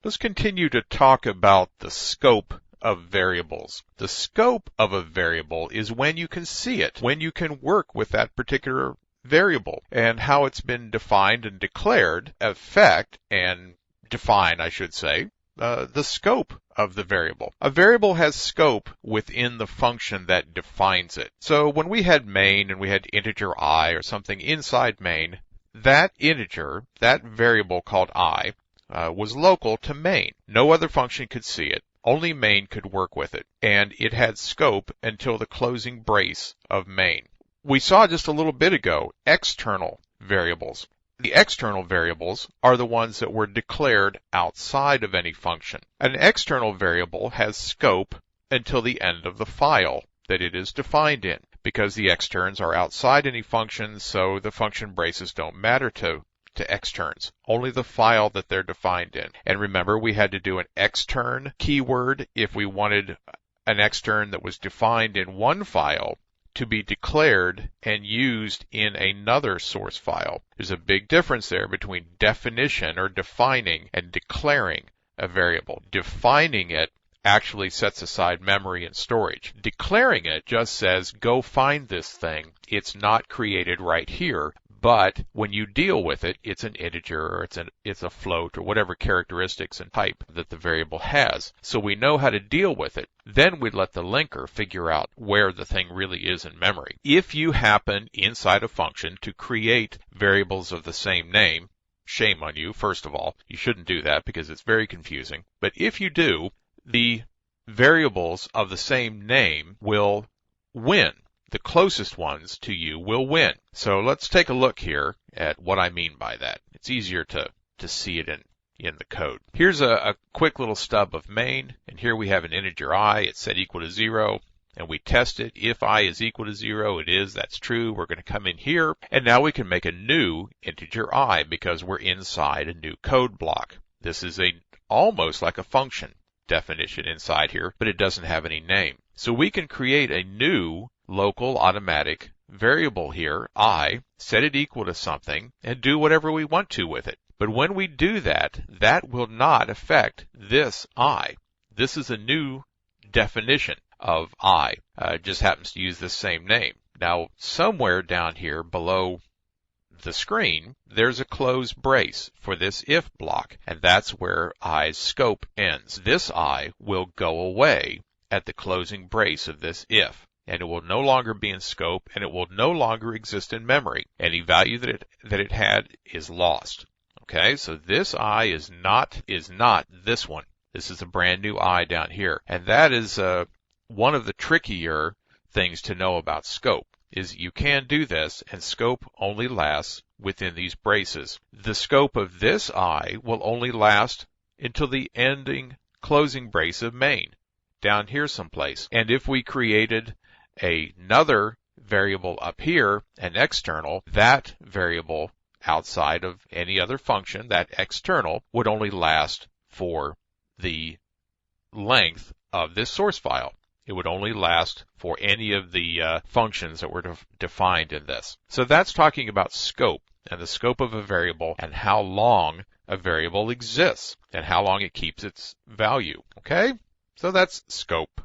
Let's continue to talk about the scope of variables. The scope of a variable is when you can see it, when you can work with that particular variable, and how it's been defined and declared, affect and define, I should say, the scope of the variable. A variable has scope within the function that defines it. So when we had main and we had integer I or something inside main, that integer, that variable called I, was local to main. No other function could see it. Only main could work with it. And it had scope until the closing brace of main. We saw just a little bit ago external variables. The external variables are the ones that were declared outside of any function. An external variable has scope until the end of the file that it is defined in, because the externs are outside any function, so the function braces don't matter to externs, only the file that they're defined in. And remember, we had to do an extern keyword if we wanted an extern that was defined in one file to be declared and used in another source file. There's a big difference there between definition or defining and declaring a variable. Defining it actually sets aside memory and storage. Declaring it just says, go find this thing. It's not created right here. But when you deal with it, it's an integer or it's a float or whatever characteristics and type that the variable has. So we know how to deal with it. Then we let the linker figure out where the thing really is in memory. If you happen inside a function to create variables of the same name, shame on you, first of all. You shouldn't do that because it's very confusing. But if you do, the variables of the same name will win. The closest ones to you will win. So let's take a look here at what I mean by that. It's easier to see it in the code. Here's a quick little stub of main, and here we have an integer I. It's set equal to 0, and we test it. If I is equal to 0, it is. That's true. We're going to come in here, and now we can make a new integer I because we're inside a new code block. This is almost like a function definition inside here, but it doesn't have any name. So we can create a new local automatic variable here, I, set it equal to something, and do whatever we want to with it. But when we do that, that will not affect this I. This is a new definition of I. It just happens to use the same name. Now, somewhere down here below the screen, there's a close brace for this if block, and that's where I's scope ends. This I will go away at the closing brace of this if. And it will no longer be in scope, and it will no longer exist in memory. Any value that it had is lost. Okay, so this I is not this one. This is a brand new I down here, and that is one of the trickier things to know about scope. Is you can do this, and scope only lasts within these braces. The scope of this I will only last until the ending closing brace of main, down here someplace. And if we created another variable up here, an external, that variable outside of any other function, that external, would only last for the length of this source file. It would only last for any of the functions that were defined in this. So that's talking about scope and the scope of a variable and how long a variable exists and how long it keeps its value. Okay? So that's scope.